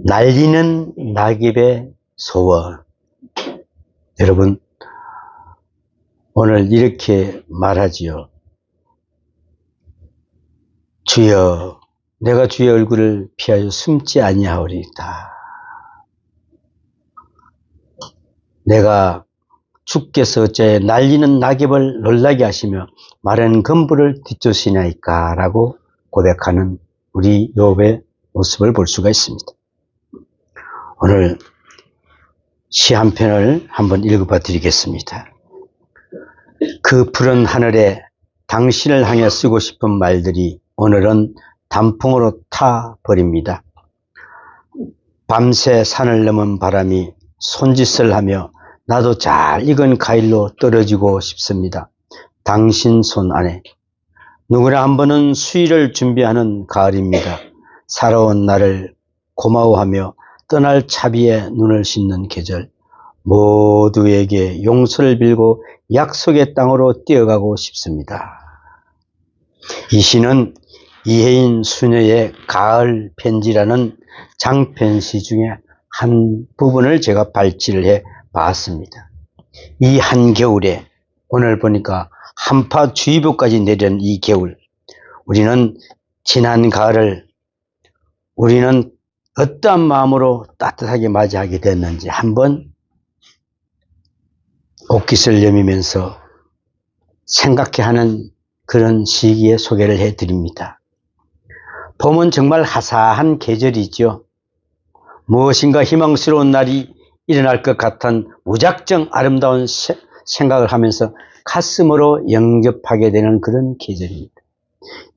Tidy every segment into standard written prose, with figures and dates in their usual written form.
날리는 낙엽의 소원. 여러분, 오늘 이렇게 말하지요. 주여, 내가 주의 얼굴을 피하여 숨지 아니하오리이다. 내가 주께서 어째 날리는 낙엽을 놀라게 하시며 마른 검부를 뒤쫓으시나이까 라고 고백하는 우리 욥의 모습을 볼 수가 있습니다. 오늘 시 한 편을 한번 읽어봐 드리겠습니다. 그 푸른 하늘에 당신을 향해 쓰고 싶은 말들이 오늘은 단풍으로 타버립니다. 밤새 산을 넘은 바람이 손짓을 하며 나도 잘 익은 과일로 떨어지고 싶습니다. 당신 손 안에. 누구나 한 번은 수일을 준비하는 가을입니다. 살아온 나를 고마워하며 떠날 차비에 눈을 씻는 계절. 모두에게 용서를 빌고 약속의 땅으로 뛰어가고 싶습니다. 이 시는 이혜인 수녀의 가을 편지라는 장편시 중에 한 부분을 제가 발췌를 해 봤습니다. 이 한겨울에 오늘 보니까 한파주의보까지 내린 이 겨울, 우리는 지난 가을을 우리는 어떠한 마음으로 따뜻하게 맞이하게 됐는지 한번 옷깃을 여미면서 생각해 하는 그런 시기에 소개를 해드립니다. 봄은 정말 화사한 계절이죠. 무엇인가 희망스러운 날이 일어날 것 같은 무작정 아름다운 생각을 하면서 가슴으로 영접하게 되는 그런 계절입니다.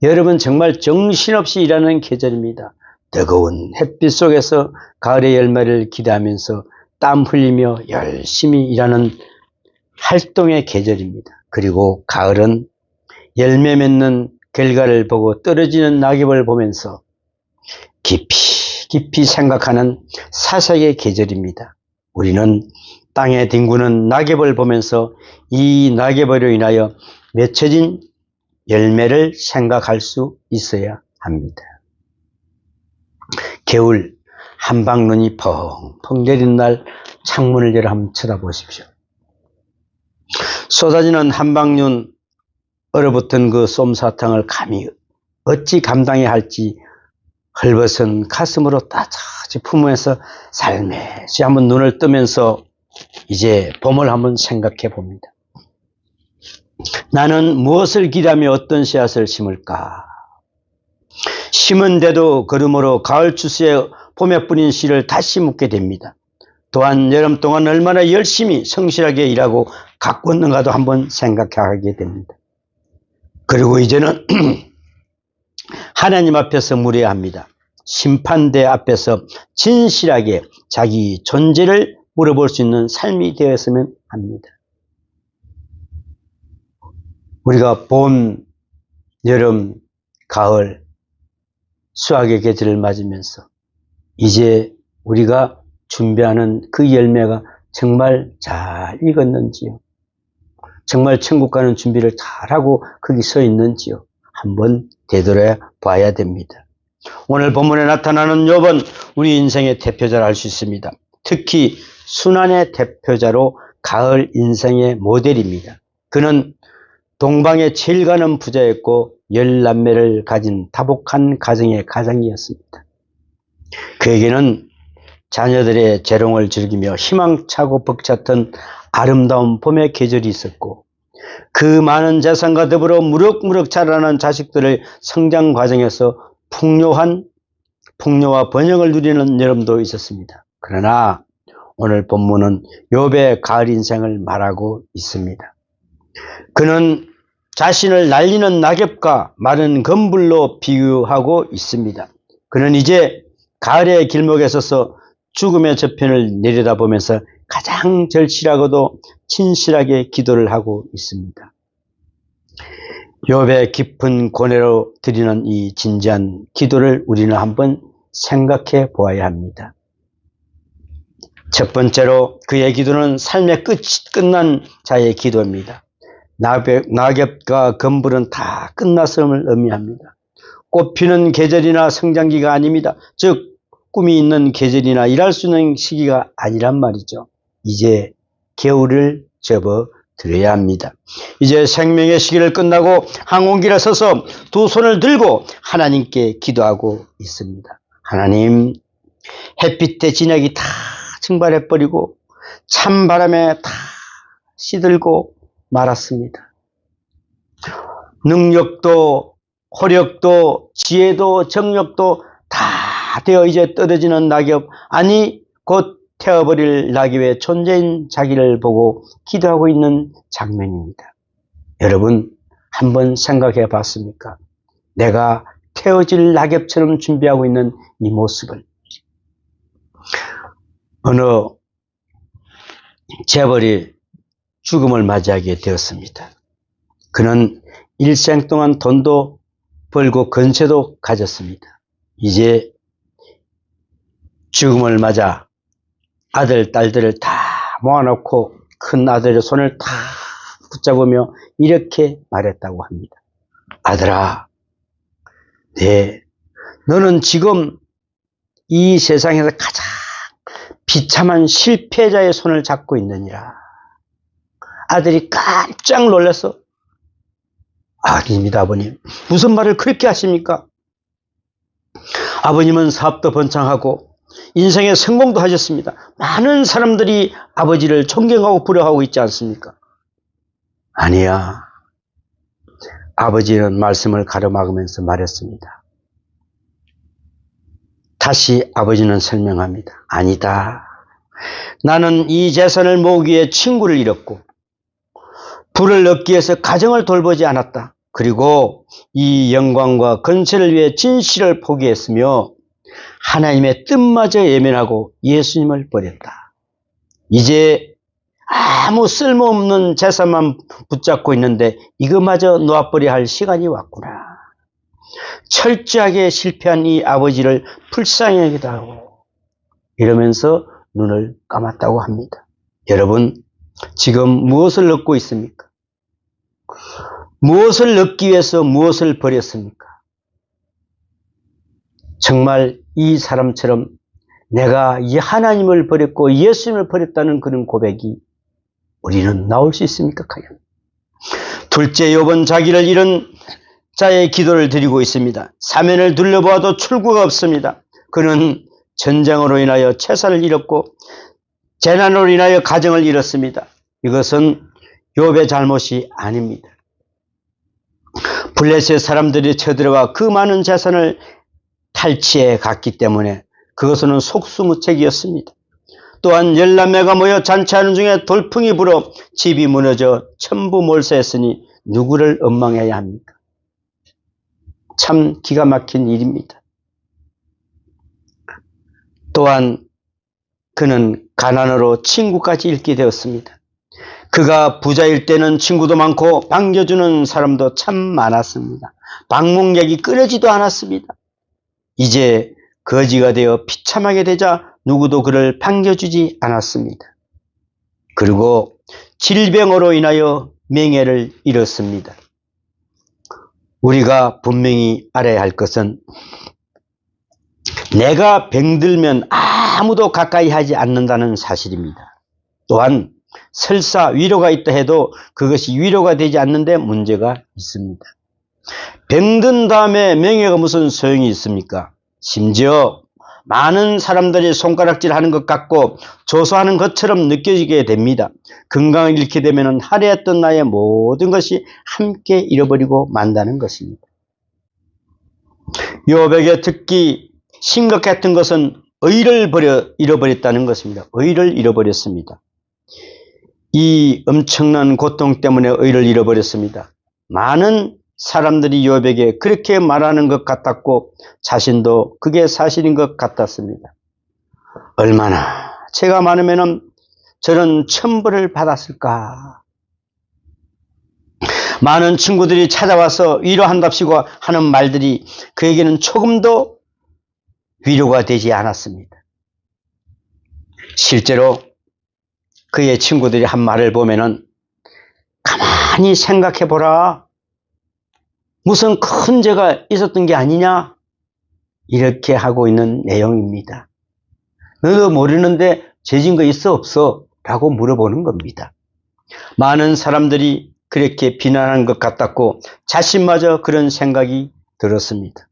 여러분, 정말 정신없이 일하는 계절입니다. 뜨거운 햇빛 속에서 가을의 열매를 기대하면서 땀 흘리며 열심히 일하는 활동의 계절입니다. 그리고 가을은 열매 맺는 결과를 보고 떨어지는 낙엽을 보면서 깊이 생각하는 사색의 계절입니다. 우리는 땅에 뒹구는 낙엽을 보면서 이 낙엽으로 인하여 맺혀진 열매를 생각할 수 있어야 합니다. 겨울 한방눈이 펑펑 내리는 날 창문을 열어 한번 쳐다보십시오. 쏟아지는 한방눈, 얼어붙은 그 솜사탕을 감히 어찌 감당해야 할지 헐벗은 가슴으로 따뜻이 품으면서 살며시 한번 눈을 뜨면서 이제 봄을 한번 생각해 봅니다. 나는 무엇을 기대하며 어떤 씨앗을 심을까? 심은 데도 걸음으로 가을 추수에 봄에 뿌린 씨를 다시 묻게 됩니다. 또한 여름 동안 얼마나 열심히 성실하게 일하고 가꾸었는가도 한번 생각하게 됩니다. 그리고 이제는 하나님 앞에서 물어야 합니다. 심판대 앞에서 진실하게 자기 존재를 물어볼 수 있는 삶이 되었으면 합니다. 우리가 봄, 여름, 가을, 수확의 계절을 맞으면서 이제 우리가 준비하는 그 열매가 정말 잘 익었는지요? 정말 천국 가는 준비를 잘하고 거기 서 있는지요? 한번 되돌아 봐야 됩니다. 오늘 본문에 나타나는 욥은 우리 인생의 대표자를 알 수 있습니다. 특히 순환의 대표자로 가을 인생의 모델입니다. 그는 동방의 제일 가는 부자였고 10남매를 가진 다복한 가정의 가장이었습니다. 그에게는 자녀들의 재롱을 즐기며 희망차고 벅찼던 아름다운 봄의 계절이 있었고, 그 많은 재산과 더불어 무럭무럭 자라난 자식들의 성장 과정에서 풍요와 번영을 누리는 여름도 있었습니다. 그러나 오늘 본문은 욥의 가을 인생을 말하고 있습니다. 그는 자신을 날리는 낙엽과 마른 검불로 비유하고 있습니다. 그는 이제 가을의 길목에 서서 죽음의 저편을 내려다보면서 가장 절실하고도 진실하게 기도를 하고 있습니다. 욥의 깊은 고뇌로 드리는 이 진지한 기도를 우리는 한번 생각해 보아야 합니다. 첫 번째로 그의 기도는 삶의 끝난 자의 기도입니다. 낙엽과 검불은 다 끝났음을 의미합니다. 꽃피는 계절이나 성장기가 아닙니다. 즉 꿈이 있는 계절이나 일할 수 있는 시기가 아니란 말이죠. 이제 겨울을 접어들어야 합니다. 이제 생명의 시기를 끝나고 항온길에 서서 두 손을 들고 하나님께 기도하고 있습니다. 하나님, 햇빛에 진액이 다 증발해버리고 찬바람에 다 시들고 말았습니다. 능력도 호력도 지혜도 정력도 다 되어 이제 떨어지는 낙엽, 아니 곧 태워버릴 낙엽의 존재인 자기를 보고 기도하고 있는 장면입니다. 여러분, 한번 생각해 봤습니까? 내가 태워질 낙엽처럼 준비하고 있는 이 모습을. 어느 재벌이 죽음을 맞이하게 되었습니다. 그는 일생 동안 돈도 벌고 건세도 가졌습니다. 이제 죽음을 맞아 아들, 딸들을 다 모아놓고 큰 아들의 손을 다 붙잡으며 이렇게 말했다고 합니다. 아들아, 너는 지금 이 세상에서 가장 비참한 실패자의 손을 잡고 있느니라. 아들이 깜짝 놀라서, 아닙니다, 아버님. 무슨 말을 그렇게 하십니까? 아버님은 사업도 번창하고 인생의 성공도 하셨습니다. 많은 사람들이 아버지를 존경하고 부러워하고 있지 않습니까? 아니야. 아버지는 말씀을 가로막으면서 말했습니다. 다시 아버지는 설명합니다. 아니다. 나는 이 재산을 모으기 위해 친구를 잃었고 부를 얻기 위해서 가정을 돌보지 않았다. 그리고 이 영광과 건세를 위해 진실을 포기했으며 하나님의 뜻마저 예면하고 예수님을 버렸다. 이제 아무 쓸모없는 재산만 붙잡고 있는데 이것마저 놓아버려야 할 시간이 왔구나. 철저하게 실패한 이 아버지를 불쌍히 여기도 하고 이러면서 눈을 감았다고 합니다. 여러분, 지금 무엇을 얻고 있습니까? 무엇을 얻기 위해서 무엇을 버렸습니까? 정말 이 사람처럼 내가 이 하나님을 버렸고 예수님을 버렸다는 그런 고백이 우리는 나올 수 있습니까? 과연? 둘째 욥은 자기를 잃은 자의 기도를 드리고 있습니다. 사면을 둘러보아도 출구가 없습니다. 그는 전쟁으로 인하여 채사를 잃었고 재난으로 인하여 가정을 잃었습니다. 이것은 욥의 잘못이 아닙니다. 블레셋 사람들이 쳐들어와 그 많은 재산을 탈취해 갔기 때문에 그것은 속수무책이었습니다. 또한 10남매가 모여 잔치하는 중에 돌풍이 불어 집이 무너져 천부몰사했으니 누구를 원망해야 합니까? 참 기가 막힌 일입니다. 또한 그는 가난으로 친구까지 잃게 되었습니다. 그가 부자일 때는 친구도 많고 반겨주는 사람도 참 많았습니다. 방문객이 끊어지도 않았습니다. 이제 거지가 되어 비참하게 되자 누구도 그를 반겨주지 않았습니다. 그리고 질병으로 인하여 명예를 잃었습니다. 우리가 분명히 알아야 할 것은 내가 병들면 아무도 가까이 하지 않는다는 사실입니다. 또한 설사 위로가 있다 해도 그것이 위로가 되지 않는데 문제가 있습니다. 병든 다음에 명예가 무슨 소용이 있습니까? 심지어 많은 사람들이 손가락질 하는 것 같고 조소하는 것처럼 느껴지게 됩니다. 건강을 잃게 되면 화려했던 나의 모든 것이 함께 잃어버리고 만다는 것입니다. 욥에게 특히 심각했던 것은 의를 잃어버렸다는 것입니다. 의를 잃어버렸습니다. 이 엄청난 고통 때문에 의를 잃어버렸습니다. 많은 사람들이 욥에게 그렇게 말하는 것 같았고 자신도 그게 사실인 것 같았습니다. 얼마나 죄가 많으면 저런 천벌을 받았을까. 많은 친구들이 찾아와서 위로한답시고 하는 말들이 그에게는 조금도 위로가 되지 않았습니다. 실제로 그의 친구들이 한 말을 보면은 가만히 생각해 보라. 무슨 큰 죄가 있었던 게 아니냐? 이렇게 하고 있는 내용입니다. 너도 모르는데 죄진 거 있어 없어? 라고 물어보는 겁니다. 많은 사람들이 그렇게 비난한 것 같았고 자신마저 그런 생각이 들었습니다.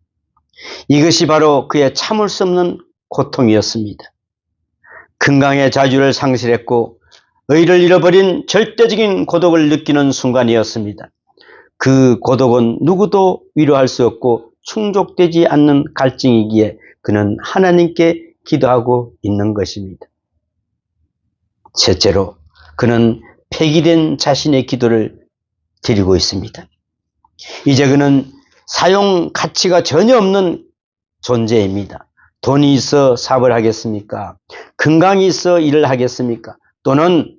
이것이 바로 그의 참을 수 없는 고통이었습니다. 건강의 자주를 상실했고 의를 잃어버린 절대적인 고독을 느끼는 순간이었습니다. 그 고독은 누구도 위로할 수 없고 충족되지 않는 갈증이기에 그는 하나님께 기도하고 있는 것입니다. 셋째로 그는 폐기된 자신의 기도를 드리고 있습니다. 이제 그는 사용 가치가 전혀 없는 존재입니다. 돈이 있어 사업을 하겠습니까? 건강이 있어 일을 하겠습니까? 또는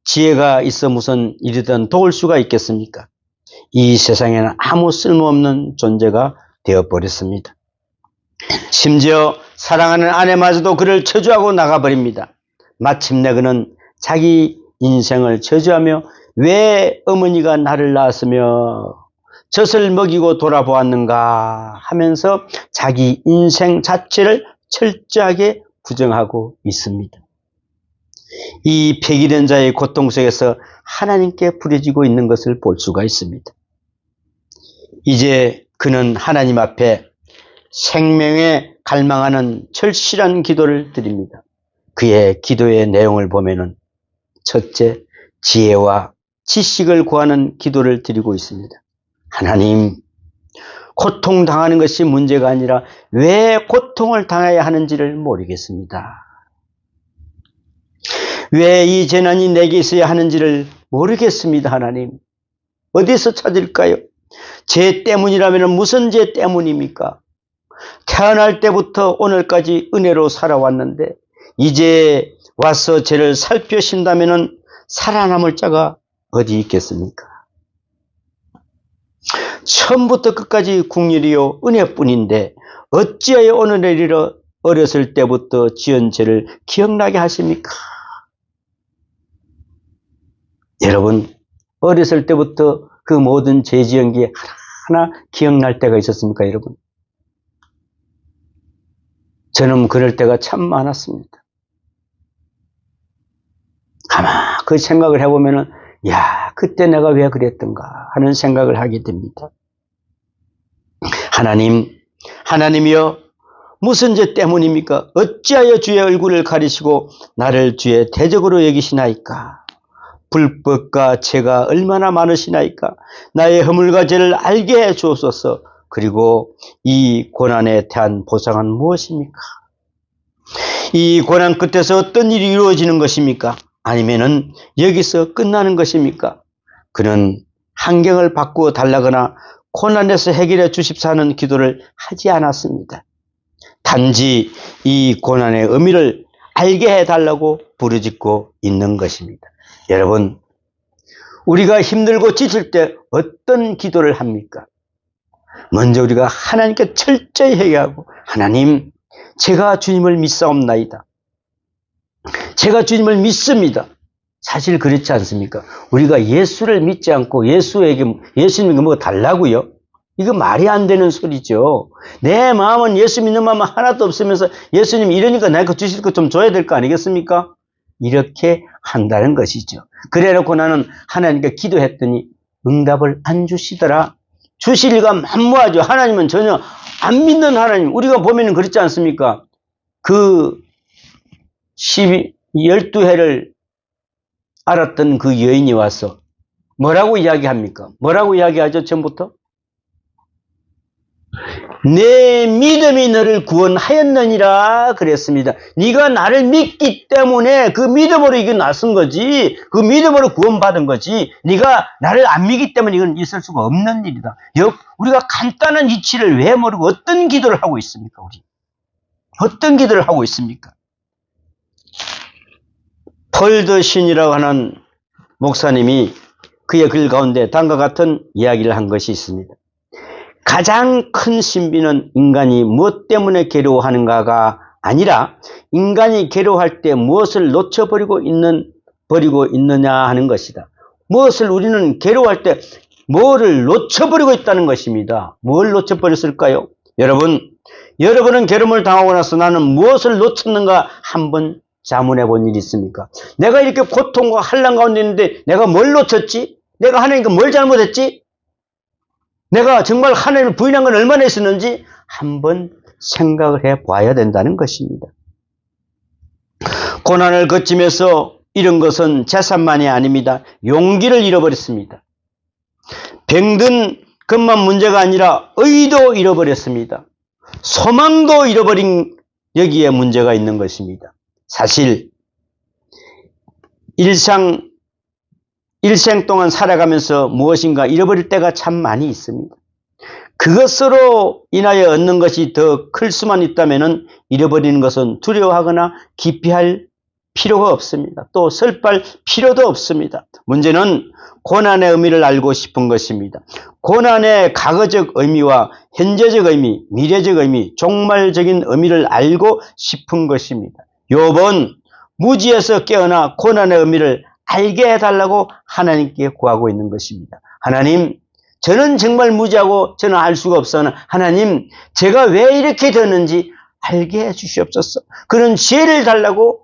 지혜가 있어 무슨 일이든 도울 수가 있겠습니까? 이 세상에는 아무 쓸모없는 존재가 되어버렸습니다. 심지어 사랑하는 아내마저도 그를 저주하고 나가버립니다. 마침내 그는 자기 인생을 저주하며 왜 어머니가 나를 낳았으며 젖을 먹이고 돌아보았는가 하면서 자기 인생 자체를 철저하게 부정하고 있습니다. 이 폐기된 자의 고통 속에서 하나님께 부려지고 있는 것을 볼 수가 있습니다. 이제 그는 하나님 앞에 생명에 갈망하는 절실한 기도를 드립니다. 그의 기도의 내용을 보면은 첫째, 지혜와 지식을 구하는 기도를 드리고 있습니다. 하나님, 고통당하는 것이 문제가 아니라 왜 고통을 당해야 하는지를 모르겠습니다. 왜 이 재난이 내게 있어야 하는지를 모르겠습니다. 하나님, 어디서 찾을까요? 죄 때문이라면 무슨 죄 때문입니까? 태어날 때부터 오늘까지 은혜로 살아왔는데 이제 와서 죄를 살펴신다면 살아남을 자가 어디 있겠습니까? 처음부터 끝까지 국률이요 은혜뿐인데 어찌하여 오늘에 이르러 어렸을 때부터 지은 죄를 기억나게 하십니까? 여러분, 어렸을 때부터 그 모든 죄 지은 게 하나하나 기억날 때가 있었습니까, 여러분? 저는 그럴 때가 참 많았습니다. 가만 그 생각을 해보면은, 야, 그때 내가 왜 그랬던가 하는 생각을 하게 됩니다. 하나님이여, 무슨 죄 때문입니까? 어찌하여 주의 얼굴을 가리시고 나를 주의 대적으로 여기시나이까? 불법과 죄가 얼마나 많으시나이까? 나의 허물과 죄를 알게 해 주옵소서. 그리고 이 고난에 대한 보상은 무엇입니까? 이 고난 끝에서 어떤 일이 이루어지는 것입니까? 아니면은 여기서 끝나는 것입니까? 그는 환경을 바꾸어 달라거나 고난에서 해결해 주십사 하는 기도를 하지 않았습니다. 단지 이 고난의 의미를 알게 해달라고 부르짖고 있는 것입니다. 여러분, 우리가 힘들고 지칠 때 어떤 기도를 합니까? 먼저 우리가 하나님께 철저히 회개하고, 하나님, 제가 주님을 믿사옵나이다. 제가 주님을 믿습니다. 사실 그렇지 않습니까? 우리가 예수를 믿지 않고 예수님에게 뭐 달라고요? 이거 말이 안 되는 소리죠. 내 마음은 예수 믿는 마음은 하나도 없으면서 예수님 이러니까 내가 주실 것 좀 줘야 될 거 아니겠습니까? 이렇게 한다는 것이죠. 그래놓고 나는 하나님께 기도했더니 응답을 안 주시더라. 주실 리가 만무하죠. 하나님은 전혀 안 믿는 하나님. 우리가 보면 그렇지 않습니까? 그 12해를 알았던 그 여인이 와서 뭐라고 이야기합니까? 뭐라고 이야기하죠? 처음부터? 내 믿음이 너를 구원하였느니라 그랬습니다. 네가 나를 믿기 때문에 그 믿음으로 이게 나선 거지. 그 믿음으로 구원받은 거지. 네가 나를 안 믿기 때문에 이건 있을 수가 없는 일이다. 우리가 간단한 이치를 왜 모르고 어떤 기도를 하고 있습니까? 우리 어떤 기도를 하고 있습니까? 폴더신이라고 하는 목사님이 그의 글 가운데 다음과 같은 이야기를 한 것이 있습니다. 가장 큰 신비는 인간이 무엇 때문에 괴로워하는가가 아니라 인간이 괴로워할 때 무엇을 놓쳐버리고 있느냐 하는 것이다. 무엇을 우리는 괴로워할 때 뭐를 놓쳐버리고 있다는 것입니다. 뭘 놓쳐버렸을까요? 여러분, 여러분은 괴로움을 당하고 나서 나는 무엇을 놓쳤는가 한번 자문해 본 일이 있습니까? 내가 이렇게 고통과 환난 가운데 있는데 내가 뭘 놓쳤지? 내가 하나님께 뭘 잘못했지? 내가 정말 하나님을 부인한 건 얼마나 있었는지 한번 생각을 해 봐야 된다는 것입니다. 고난을 거치면서 잃은 것은 재산만이 아닙니다. 용기를 잃어버렸습니다. 병든 것만 문제가 아니라 의도 잃어버렸습니다. 소망도 잃어버린 여기에 문제가 있는 것입니다. 사실 일생 동안 살아가면서 무엇인가 잃어버릴 때가 참 많이 있습니다. 그것으로 인하여 얻는 것이 더 클 수만 있다면 잃어버리는 것은 두려워하거나 기피할 필요가 없습니다. 또 슬퍼할 필요도 없습니다. 문제는 고난의 의미를 알고 싶은 것입니다. 고난의 과거적 의미와 현재적 의미, 미래적 의미, 종말적인 의미를 알고 싶은 것입니다. 욥은 무지에서 깨어나 고난의 의미를 알게 해달라고 하나님께 구하고 있는 것입니다. 하나님, 저는 정말 무지하고 저는 알 수가 없으나 하나님, 제가 왜 이렇게 됐는지 알게 해 주시옵소서. 그런 지혜를 달라고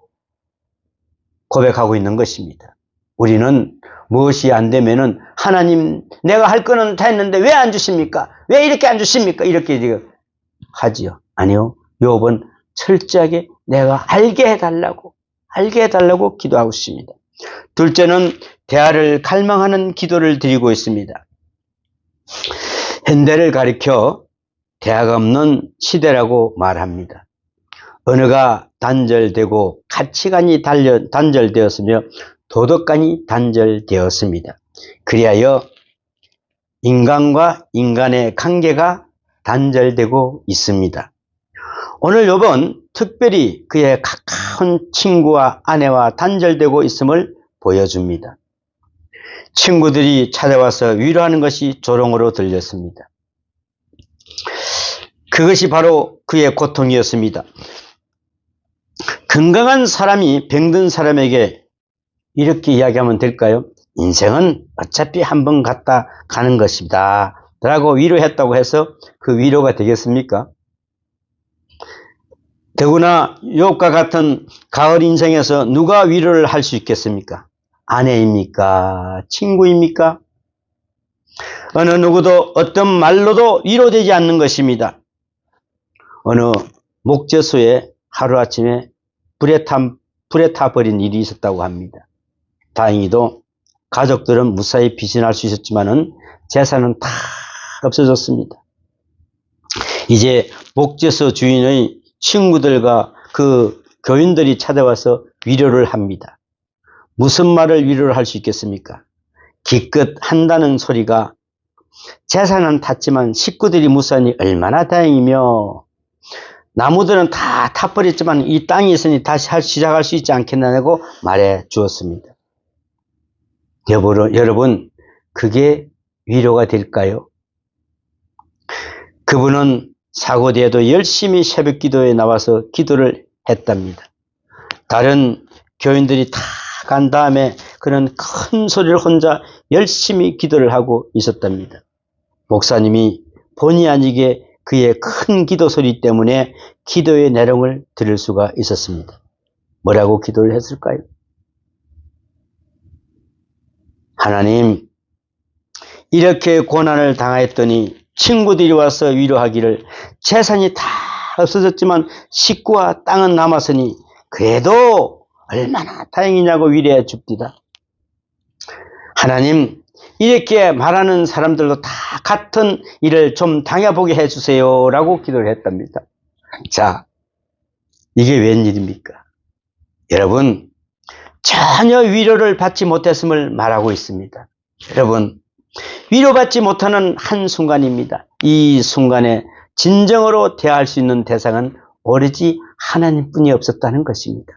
고백하고 있는 것입니다. 우리는 무엇이 안 되면은 하나님, 내가 할 거는 다 했는데 왜 안 주십니까? 왜 이렇게 안 주십니까? 이렇게 하지요. 아니요. 욥은 철저하게 내가 알게 해달라고 기도하고 있습니다. 둘째는 대화를 갈망하는 기도를 드리고 있습니다. 현대를 가리켜 대화가 없는 시대라고 말합니다. 언어가 단절되고 가치관이 단절되었으며 도덕관이 단절되었습니다. 그리하여 인간과 인간의 관계가 단절되고 있습니다. 오늘 욥은 특별히 그의 가까운 친구와 아내와 단절되고 있음을 보여줍니다. 친구들이 찾아와서 위로하는 것이 조롱으로 들렸습니다. 그것이 바로 그의 고통이었습니다. 건강한 사람이 병든 사람에게 이렇게 이야기하면 될까요? 인생은 어차피 한 번 갔다 가는 것이다 라고 위로했다고 해서 그 위로가 되겠습니까? 더구나 욥과 같은 가을 인생에서 누가 위로를 할 수 있겠습니까? 아내입니까? 친구입니까? 어느 누구도 어떤 말로도 위로되지 않는 것입니다. 어느 목재소에 하루아침에 불에 타버린 일이 있었다고 합니다. 다행히도 가족들은 무사히 피신할 수 있었지만은 재산은 다 없어졌습니다. 이제 목재소 주인의 친구들과 그 교인들이 찾아와서 위로를 합니다. 무슨 말을 위로를 할 수 있겠습니까? 기껏 한다는 소리가 재산은 탔지만 식구들이 무사하니 얼마나 다행이며 나무들은 다 타버렸지만 이 땅이 있으니 다시 시작할 수 있지 않겠냐고 말해 주었습니다. 여러분, 그게 위로가 될까요? 그분은 사고 뒤에도 열심히 새벽 기도에 나와서 기도를 했답니다. 다른 교인들이 다 간 다음에 그는 큰 소리를 혼자 열심히 기도를 하고 있었답니다. 목사님이 본의 아니게 그의 큰 기도 소리 때문에 기도의 내용을 들을 수가 있었습니다. 뭐라고 기도를 했을까요? 하나님, 이렇게 고난을 당하였더니 친구들이 와서 위로하기를 재산이 다 없어졌지만 식구와 땅은 남았으니 그래도 얼마나 다행이냐고 위로해 줍디다. 하나님, 이렇게 말하는 사람들도 다 같은 일을 좀 당해보게 해주세요 라고 기도를 했답니다. 자, 이게 웬일입니까? 여러분, 전혀 위로를 받지 못했음을 말하고 있습니다. 여러분, 위로받지 못하는 한순간입니다. 이 순간에 진정으로 대할 수 있는 대상은 오로지 하나님뿐이 없었다는 것입니다.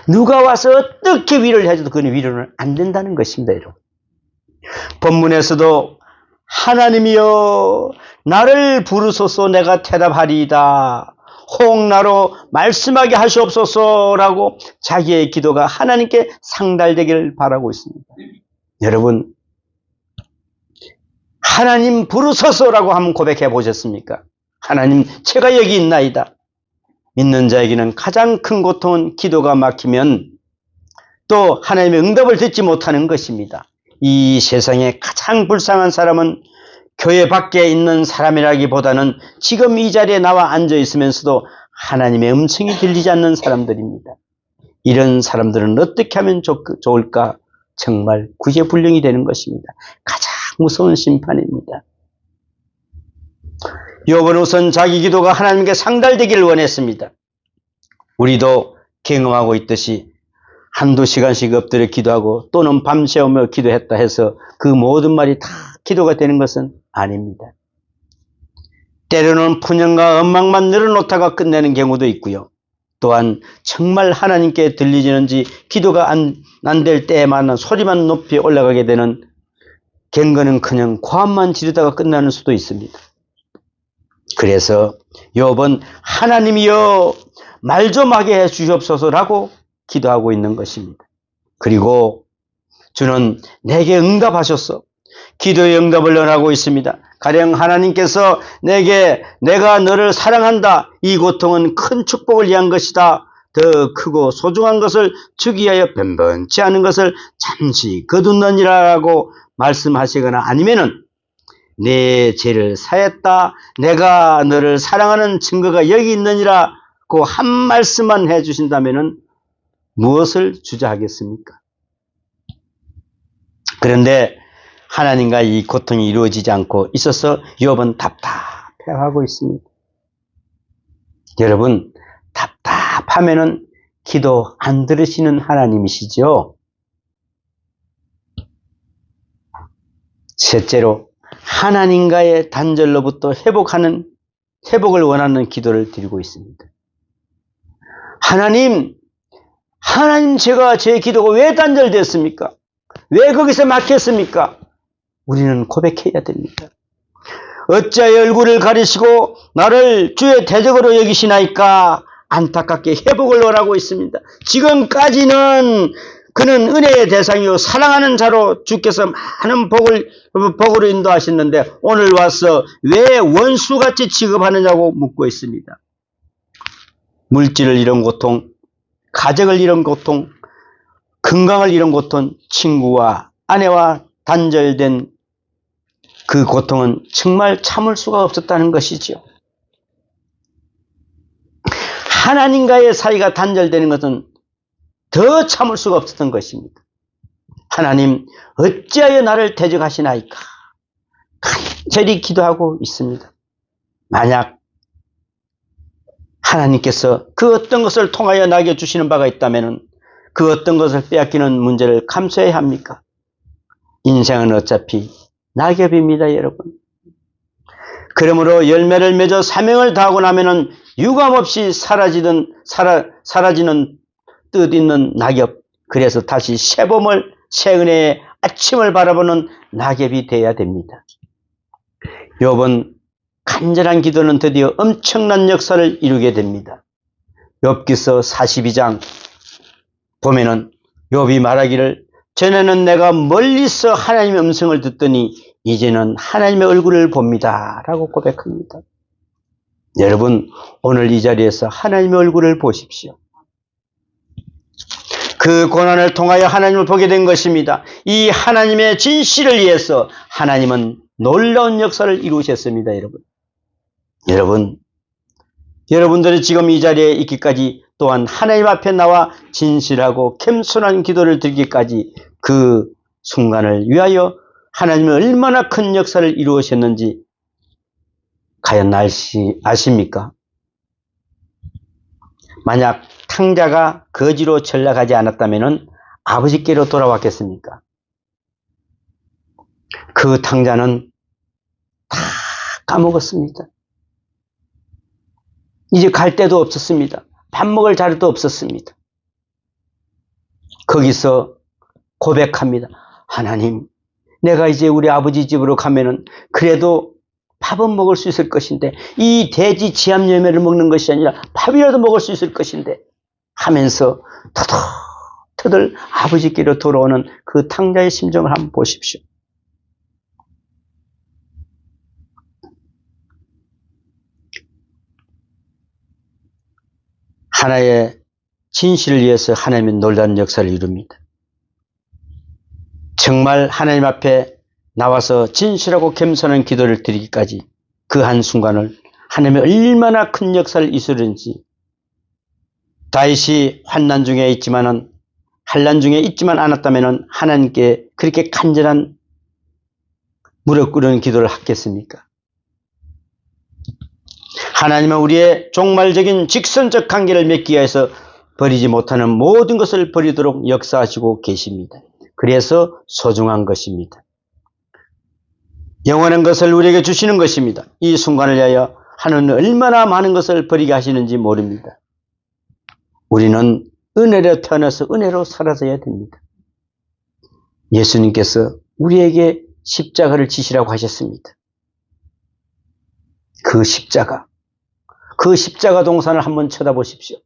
누가 와서 어떻게 위로를 해줘도 그는 위로는 안 된다는 것입니다. 여러분, 본문에서도 하나님이여 나를 부르소서 내가 대답하리이다. 혹 나로 말씀하게 하시옵소서라고 자기의 기도가 하나님께 상달되기를 바라고 있습니다. 여러분, 하나님 부르소서라고 한번 고백해 보셨습니까? 하나님, 제가 여기 있나이다. 믿는 자에게는 가장 큰 고통은 기도가 막히면 또 하나님의 응답을 듣지 못하는 것입니다. 이 세상에 가장 불쌍한 사람은 교회 밖에 있는 사람이라기보다는 지금 이 자리에 나와 앉아 있으면서도 하나님의 음성이 들리지 않는 사람들입니다. 이런 사람들은 어떻게 하면 좋을까? 정말 구제불능이 되는 것입니다. 가장 무서운 심판입니다. 욥은 우선 자기 기도가 하나님께 상달되기를 원했습니다. 우리도 경험하고 있듯이 한두 시간씩 엎드려 기도하고 또는 밤새우며 기도했다 해서 그 모든 말이 다 기도가 되는 것은 아닙니다. 때로는 푸념과 엉망만 늘어놓다가 끝내는 경우도 있고요. 또한 정말 하나님께 들리지는지 기도가 안 될 때에만 소리만 높이 올라가게 되는 경건은커녕 고함만 지르다가 끝나는 수도 있습니다. 그래서 욥은 하나님이여 말 좀 하게 해 주시옵소서라고 기도하고 있는 것입니다. 그리고 주는 내게 응답하셨어. 기도의 응답을 원하고 있습니다. 가령 하나님께서 내가 너를 사랑한다. 이 고통은 큰 축복을 위한 것이다. 더 크고 소중한 것을 주기 위하여 변변치 않은 것을 잠시 거두느니라고 말씀하시거나 아니면은 내 죄를 사했다. 내가 너를 사랑하는 증거가 여기 있느니라고 한 말씀만 해주신다면은 무엇을 주저하겠습니까? 그런데 하나님과 이 고통이 이루어지지 않고 있어서 욥은 답답해하고 있습니다. 여러분, 답답하면은 기도 안 들으시는 하나님이시죠? 셋째로 하나님과의 단절로부터 회복을 원하는 기도를 드리고 있습니다. 하나님 제가 제 기도가 왜 단절됐습니까? 왜 거기서 막혔습니까? 우리는 고백해야 됩니다. 어찌하여 얼굴을 가리시고 나를 주의 대적으로 여기시나이까? 안타깝게 회복을 원하고 있습니다. 지금까지는 그는 은혜의 대상이요 사랑하는 자로 주께서 많은 복으로 인도하셨는데 오늘 와서 왜 원수같이 취급하느냐고 묻고 있습니다. 물질을 잃은 고통, 가정을 잃은 고통, 건강을 잃은 고통, 친구와 아내와 단절된 그 고통은 정말 참을 수가 없었다는 것이죠. 하나님과의 사이가 단절되는 것은 더 참을 수가 없었던 것입니다. 하나님 어찌하여 나를 대적하시나이까? 간절히 기도하고 있습니다. 만약 하나님께서 그 어떤 것을 통하여 나에게 주시는 바가 있다면 그 어떤 것을 빼앗기는 문제를 감수해야 합니까? 인생은 어차피 낙엽입니다, 여러분. 그러므로 열매를 맺어 사명을 다하고 나면은 유감없이 사라지는 뜻 있는 낙엽, 그래서 다시 새 은혜의 아침을 바라보는 낙엽이 되어야 됩니다. 욥은 간절한 기도는 드디어 엄청난 역사를 이루게 됩니다. 욥기서 42장 보면은 욥이 말하기를 전에는 내가 멀리서 하나님의 음성을 듣더니 이제는 하나님의 얼굴을 봅니다 라고 고백합니다. 여러분, 오늘 이 자리에서 하나님의 얼굴을 보십시오. 그 고난을 통하여 하나님을 보게 된 것입니다. 이 하나님의 진실을 위해서 하나님은 놀라운 역사를 이루셨습니다. 여러분들이 지금 이 자리에 있기까지 또한 하나님 앞에 나와 진실하고 겸손한 기도를 드리기까지 그 순간을 위하여 하나님은 얼마나 큰 역사를 이루셨는지 과연 아십니까? 만약 탕자가 거지로 전락하지 않았다면 아버지께로 돌아왔겠습니까? 그 탕자는 다 까먹었습니다. 이제 갈 데도 없었습니다. 밥 먹을 자리도 없었습니다. 거기서 고백합니다. 하나님, 내가 이제 우리 아버지 집으로 가면은 그래도 밥은 먹을 수 있을 것인데 이 돼지 지압 열매를 먹는 것이 아니라 밥이라도 먹을 수 있을 것인데 하면서 터덜터덜 아버지께로 돌아오는 그 탕자의 심정을 한번 보십시오. 하나의 진실을 위해서 하나님의 놀라운 역사를 이룹니다. 정말 하나님 앞에 나와서 진실하고 겸손한 기도를 드리기까지 그 한순간을 하나님의 얼마나 큰 역사를 이루는지, 다윗이 환난 중에 있지만은, 환난 중에 있지만 않았다면 하나님께 그렇게 간절한 무릎 꿇는 기도를 하겠습니까? 하나님은 우리의 종말적인 직선적 관계를 맺기 위해서 버리지 못하는 모든 것을 버리도록 역사하시고 계십니다. 그래서 소중한 것입니다. 영원한 것을 우리에게 주시는 것입니다. 이 순간을 위하여 하나님은 얼마나 많은 것을 버리게 하시는지 모릅니다. 우리는 은혜로 태어나서 은혜로 사라져야 됩니다. 예수님께서 우리에게 십자가를 지시라고 하셨습니다. 그 십자가 동산을 한번 쳐다보십시오.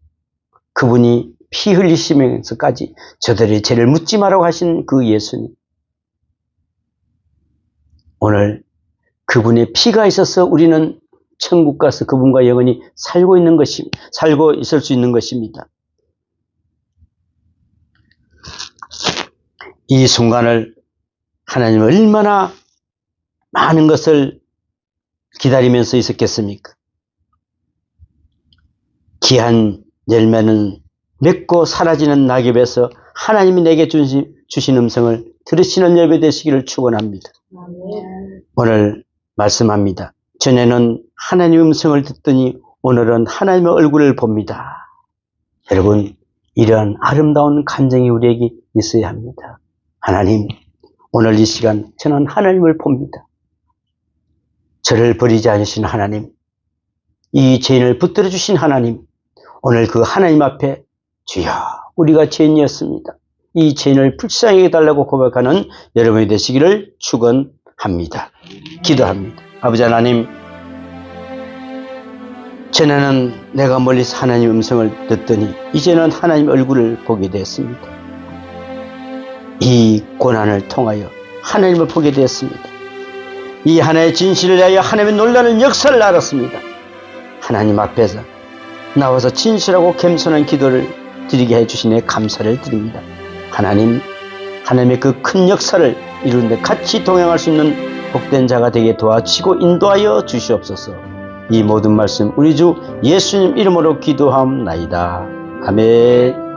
그분이 피 흘리시면서까지 저들의 죄를 묻지 말라고 하신 그 예수님. 오늘 그분의 피가 있어서 우리는 천국 가서 그분과 영원히 살고 있을 수 있는 것입니다. 이 순간을 하나님은 얼마나 많은 것을 기다리면서 있었겠습니까? 귀한 열매는 맺고 사라지는 낙엽에서 하나님이 내게 주신 음성을 들으시는 예배 되시기를 축원합니다. 오늘 말씀합니다. 전에는 하나님의 음성을 듣더니 오늘은 하나님의 얼굴을 봅니다. 여러분, 이러한 아름다운 감정이 우리에게 있어야 합니다. 하나님, 오늘 이 시간 저는 하나님을 봅니다. 저를 버리지 않으신 하나님, 이 죄인을 붙들어 주신 하나님, 오늘 그 하나님 앞에 주여, 우리가 죄인이었습니다. 이 죄인을 불쌍히 해달라고 고백하는 여러분이 되시기를 축원합니다. 기도합니다. 아버지 하나님, 전에는 내가 멀리서 하나님 음성을 듣더니 이제는 하나님 얼굴을 보게 되었습니다. 이 고난을 통하여 하나님을 보게 되었습니다. 이 하나의 진실을 위하여 하나님의 놀라는 역사를 알았습니다. 하나님 앞에서 나와서 진실하고 겸손한 기도를 드리게 해주시니 감사를 드립니다. 하나님, 하나님의 그 큰 역사를 이루는 데 같이 동행할 수 있는 복된 자가 되게 도와주시고 인도하여 주시옵소서. 이 모든 말씀 우리 주 예수님 이름으로 기도하옵나이다. 아멘.